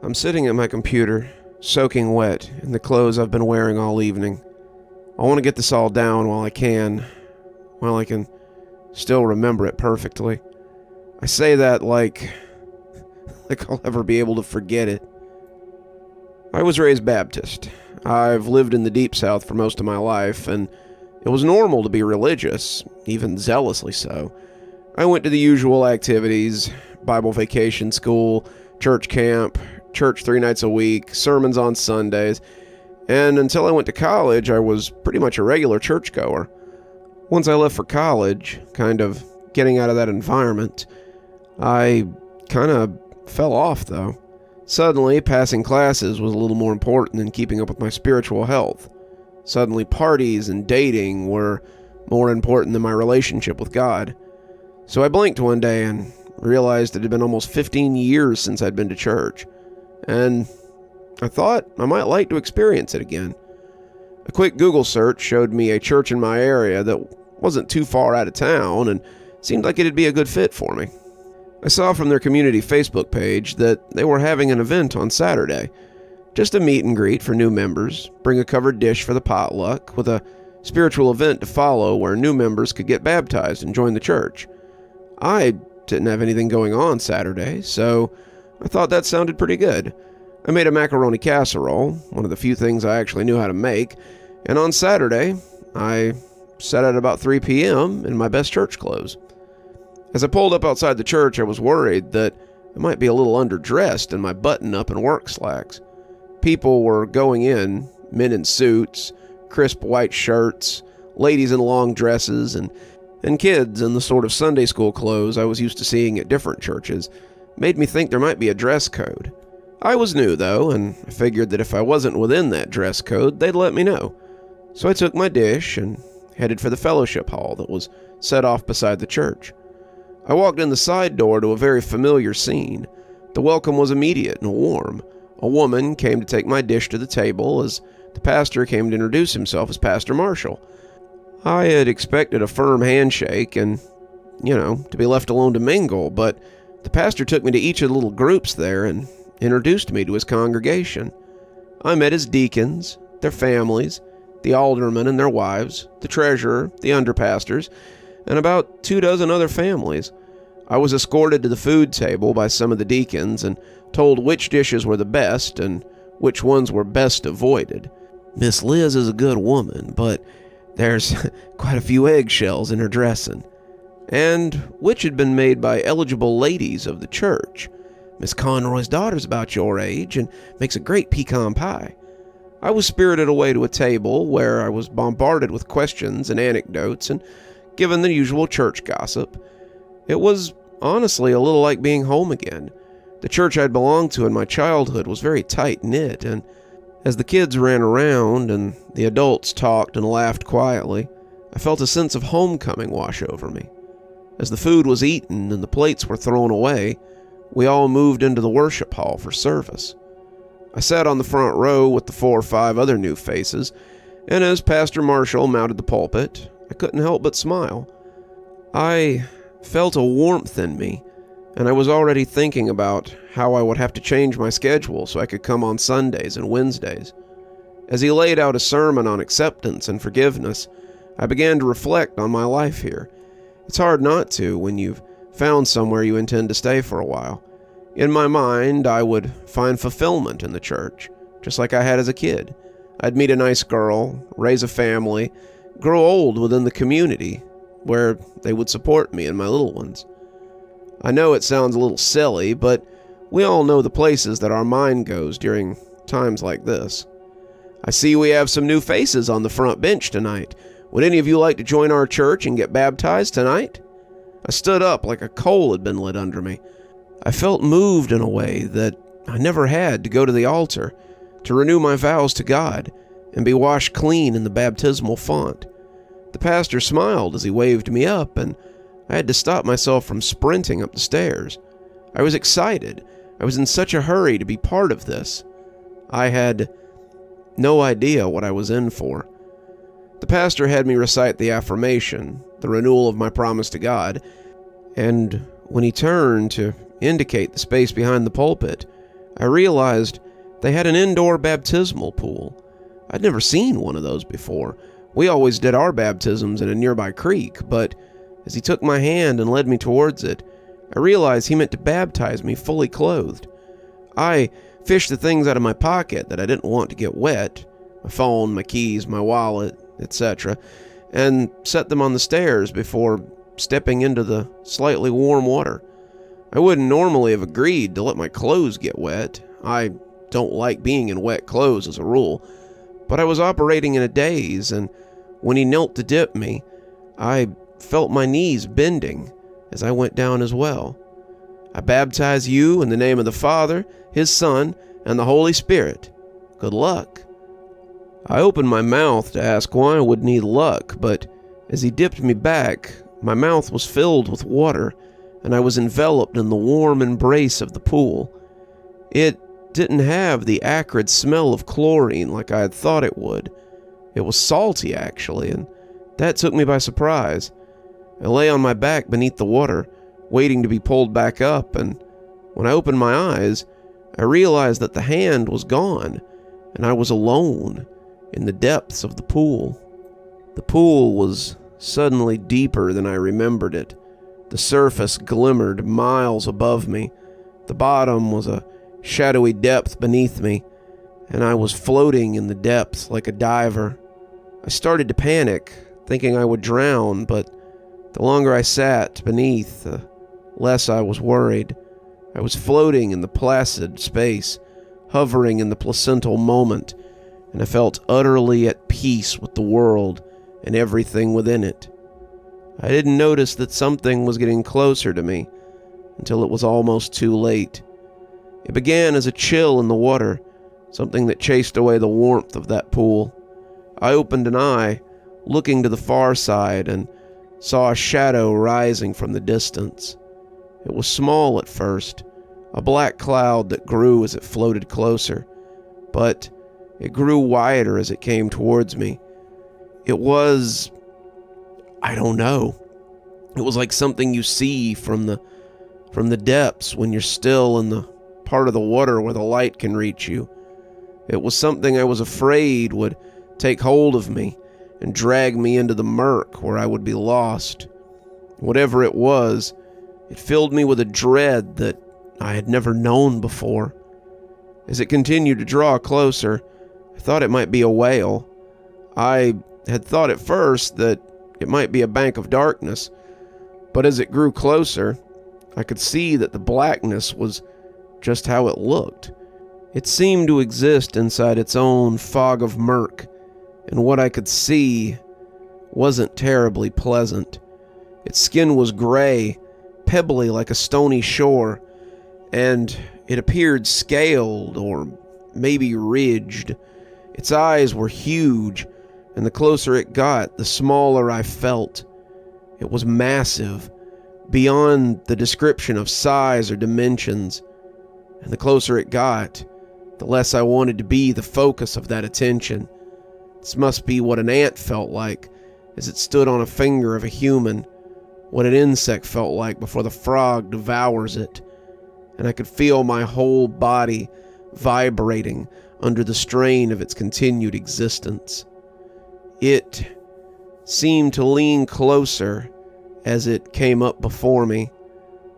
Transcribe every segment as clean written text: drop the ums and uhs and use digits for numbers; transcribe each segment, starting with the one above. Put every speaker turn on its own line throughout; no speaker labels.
I'm sitting at my computer, soaking wet in the clothes I've been wearing all evening. I want to get this all down while I can still remember it perfectly. I say that like I'll ever be able to forget it. I was raised Baptist. I've lived in the Deep South for most of my life, and it was normal to be religious, even zealously so. I went to the usual activities: Bible vacation school, church camp, church 3 nights a week, sermons on Sundays, and until I went to college, I was pretty much a regular churchgoer. Once I left for college, kind of getting out of that environment, I kind of fell off, though. Suddenly, passing classes was a little more important than keeping up with my spiritual health. Suddenly, parties and dating were more important than my relationship with God. So I blinked one day and realized it had been almost 15 years since I'd been to church, and I thought I might like to experience it again. A quick Google search showed me a church in my area that wasn't too far out of town and seemed like it'd be a good fit for me. I saw from their community Facebook page that they were having an event on Saturday. Just a meet and greet for new members, bring a covered dish for the potluck, with a spiritual event to follow where new members could get baptized and join the church. I didn't have anything going on Saturday, so I thought that sounded pretty good. I made a macaroni casserole, one of the few things I actually knew how to make, and on Saturday, I sat at about 3 p.m. in my best church clothes. As I pulled up outside the church, I was worried that I might be a little underdressed in my button-up and work slacks. People were going in, men in suits, crisp white shirts, ladies in long dresses, and kids in the sort of Sunday school clothes I was used to seeing at different churches. Made me think there might be a dress code. I was new, though, and I figured that if I wasn't within that dress code, they'd let me know. So I took my dish and headed for the fellowship hall that was set off beside the church. I walked in the side door to a very familiar scene. The welcome was immediate and warm. A woman came to take my dish to the table as the pastor came to introduce himself as Pastor Marshall. I had expected a firm handshake and, to be left alone to mingle, but the pastor took me to each of the little groups there and introduced me to his congregation. I met his deacons, their families, the aldermen and their wives, the treasurer, the underpastors, and about 24 other families. I was escorted to the food table by some of the deacons and told which dishes were the best and which ones were best avoided. Miss Liz is a good woman, but there's quite a few eggshells in her dressing. And which had been made by eligible ladies of the church. Miss Conroy's daughter's about your age and makes a great pecan pie. I was spirited away to a table where I was bombarded with questions and anecdotes and given the usual church gossip. It was honestly a little like being home again. The church I'd belonged to in my childhood was very tight-knit, and as the kids ran around and the adults talked and laughed quietly, I felt a sense of homecoming wash over me. As the food was eaten and the plates were thrown away, we all moved into the worship hall for service. I sat on the front row with the 4 or 5 other new faces, and as Pastor Marshall mounted the pulpit, I couldn't help but smile. I felt a warmth in me, and I was already thinking about how I would have to change my schedule so I could come on Sundays and Wednesdays. As he laid out a sermon on acceptance and forgiveness, I began to reflect on my life here. It's hard not to when you've found somewhere you intend to stay for a while. In my mind, I would find fulfillment in the church, just like I had as a kid. I'd meet a nice girl, raise a family, grow old within the community, where they would support me and my little ones. I know it sounds a little silly, but we all know the places that our mind goes during times like this. I see we have some new faces on the front bench tonight. Would any of you like to join our church and get baptized tonight? I stood up like a coal had been lit under me. I felt moved in a way that I never had to go to the altar, to renew my vows to God, and be washed clean in the baptismal font. The pastor smiled as he waved me up, and I had to stop myself from sprinting up the stairs. I was excited. I was in such a hurry to be part of this. I had no idea what I was in for. The pastor had me recite the affirmation, the renewal of my promise to God, and when he turned to indicate the space behind the pulpit, I realized they had an indoor baptismal pool. I'd never seen one of those before. We always did our baptisms in a nearby creek, but as he took my hand and led me towards it, I realized he meant to baptize me fully clothed. I fished the things out of my pocket that I didn't want to get wet, my phone, my keys, my wallet, etc., and set them on the stairs before stepping into the slightly warm water. I wouldn't normally have agreed to let my clothes get wet. I don't like being in wet clothes as a rule, but I was operating in a daze, and when he knelt to dip me, I felt my knees bending as I went down as well. I baptize you in the name of the Father, His Son, and the Holy Spirit. Good luck. I opened my mouth to ask why I would need luck, but as he dipped me back, my mouth was filled with water, and I was enveloped in the warm embrace of the pool. It didn't have the acrid smell of chlorine like I had thought it would. It was salty, actually, and that took me by surprise. I lay on my back beneath the water, waiting to be pulled back up, and when I opened my eyes, I realized that the hand was gone, and I was alone in the depths of the pool. The pool was suddenly deeper than I remembered it. The surface glimmered miles above me. The bottom was a shadowy depth beneath me, and I was floating in the depths like a diver. I started to panic, thinking I would drown, but the longer I sat beneath, the less I was worried. I was floating in the placid space, hovering in the placental moment, and I felt utterly at peace with the world and everything within it. I didn't notice that something was getting closer to me until it was almost too late. It began as a chill in the water, something that chased away the warmth of that pool. I opened an eye, looking to the far side, and saw a shadow rising from the distance. It was small at first, a black cloud that grew as it floated closer, but it grew wider as it came towards me. It was, I don't know. It was like something you see from the depths when you're still in the part of the water where the light can reach you. It was something I was afraid would take hold of me and drag me into the murk where I would be lost. Whatever it was, it filled me with a dread that I had never known before. As it continued to draw closer, I thought it might be a whale. I had thought at first that it might be a bank of darkness, but as it grew closer, I could see that the blackness was just how it looked. It seemed to exist inside its own fog of murk, and what I could see wasn't terribly pleasant. Its skin was gray, pebbly like a stony shore, and it appeared scaled or maybe ridged. Its eyes were huge, and the closer it got, the smaller I felt. It was massive, beyond the description of size or dimensions, and the closer it got, the less I wanted to be the focus of that attention. This must be what an ant felt like as it stood on a finger of a human, what an insect felt like before the frog devours it, and I could feel my whole body vibrating under the strain of its continued existence. It seemed to lean closer as it came up before me,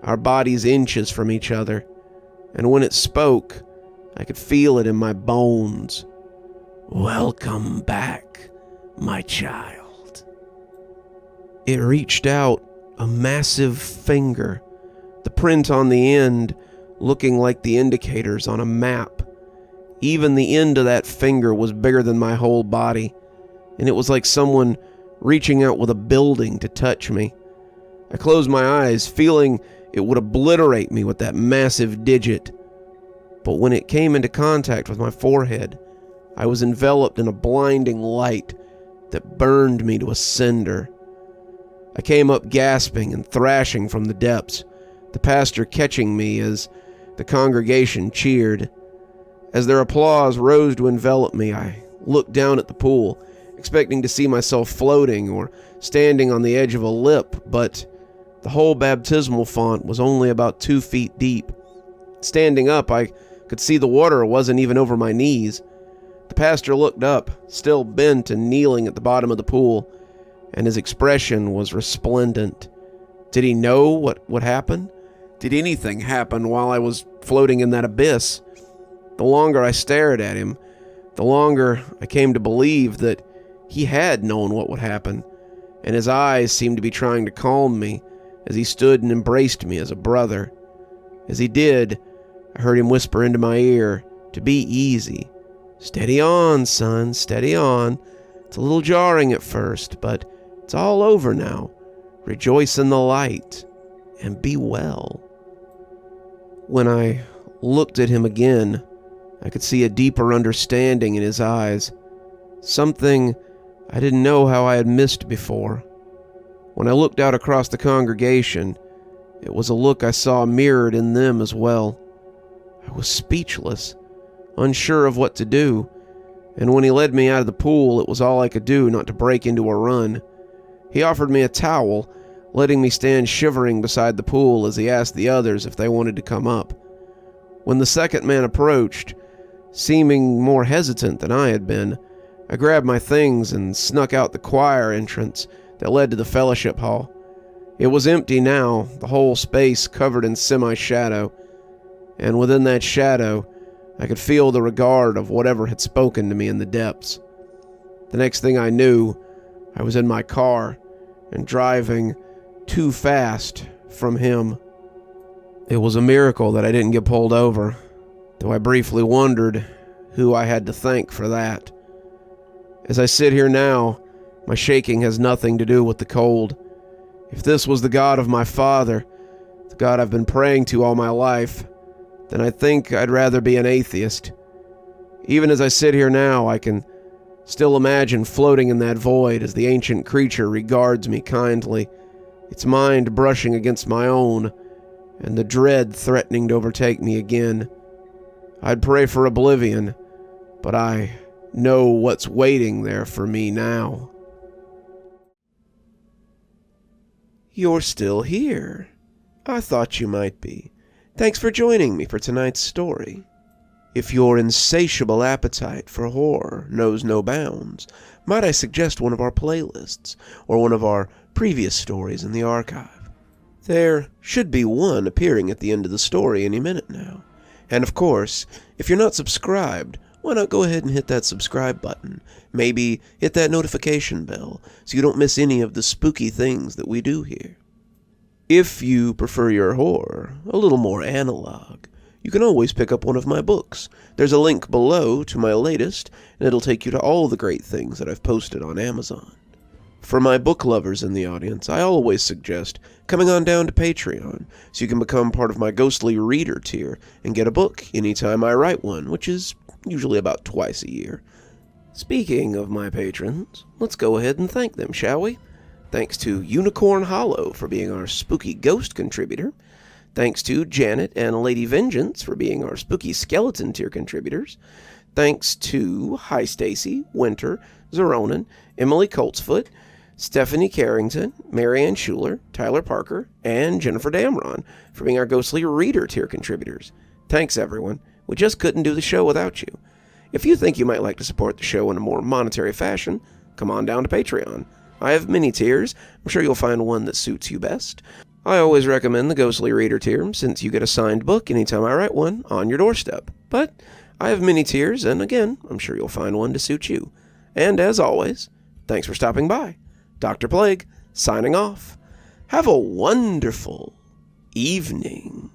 our bodies inches from each other, and when it spoke, I could feel it in my bones. "Welcome back, my child." It reached out a massive finger, the print on the end looking like the indicators on a map. Even the end of that finger was bigger than my whole body, and it was like someone reaching out with a building to touch me. I closed my eyes, feeling it would obliterate me with that massive digit. But when it came into contact with my forehead, I was enveloped in a blinding light that burned me to a cinder. I came up gasping and thrashing from the depths, the pastor catching me as the congregation cheered. As their applause rose to envelop me, I looked down at the pool, expecting to see myself floating or standing on the edge of a lip, but the whole baptismal font was only about 2 feet deep. Standing up, I Could see the water wasn't even over my knees. The pastor looked up, still bent and kneeling at the bottom of the pool, and his expression was resplendent. Did he know what would happen? Did anything happen while I was floating in that abyss? The longer I stared at him, the longer I came to believe that he had known what would happen, and his eyes seemed to be trying to calm me as he stood and embraced me as a brother. As he did, I heard him whisper into my ear to be easy. "Steady on, son, steady on. It's a little jarring at first, but it's all over now. Rejoice in the light, and be well." When I looked at him again, I could see a deeper understanding in his eyes, something I didn't know how I had missed before. When I looked out across the congregation, it was a look I saw mirrored in them as well. I was speechless, unsure of what to do, and when he led me out of the pool, it was all I could do not to break into a run. He offered me a towel, letting me stand shivering beside the pool as he asked the others if they wanted to come up. When the second man approached, seeming more hesitant than I had been, I grabbed my things and snuck out the choir entrance that led to the fellowship hall. It was empty now, the whole space covered in semi-shadow, and within that shadow, I could feel the regard of whatever had spoken to me in the depths. The next thing I knew, I was in my car and driving too fast from him. It was a miracle that I didn't get pulled over, though I briefly wondered who I had to thank for that. As I sit here now, my shaking has nothing to do with the cold. If this was the God of my father, the God I've been praying to all my life, then I think I'd rather be an atheist. Even as I sit here now, I can still imagine floating in that void as the ancient creature regards me kindly, its mind brushing against my own, and the dread threatening to overtake me again. I'd pray for oblivion, but I know what's waiting there for me now. You're still here. I thought you might be. Thanks for joining me for tonight's story. If your insatiable appetite for horror knows no bounds, might I suggest one of our playlists, or one of our previous stories in the archive? There should be one appearing at the end of the story any minute now. And of course, if you're not subscribed, why not go ahead and hit that subscribe button? Maybe hit that notification bell so you don't miss any of the spooky things that we do here. If you prefer your horror a little more analog, you can always pick up one of my books. There's a link below to my latest, and it'll take you to all the great things that I've posted on Amazon. For my book lovers in the audience, I always suggest coming on down to Patreon so you can become part of my ghostly reader tier and get a book anytime I write one, which is usually about twice a year. Speaking of my patrons, let's go ahead and thank them, shall we? Thanks to Unicorn Hollow for being our spooky ghost contributor. Thanks to Janet and Lady Vengeance for being our spooky skeleton tier contributors. Thanks to Hi Stacy, Winter, Xaronan, Emily Coltsfoot, Stephanie Carrington, Marianne Schuler, Tyler Parker, and Jennifer Damron for being our ghostly reader tier contributors. Thanks, everyone. We just couldn't do the show without you. If you think you might like to support the show in a more monetary fashion, come on down to Patreon. I have many tiers. I'm sure you'll find one that suits you best. I always recommend the Ghostly Reader tier, since you get a signed book anytime I write one on your doorstep. But I have many tiers, and again, I'm sure you'll find one to suit you. And as always, thanks for stopping by. Dr. Plague, signing off. Have a wonderful evening.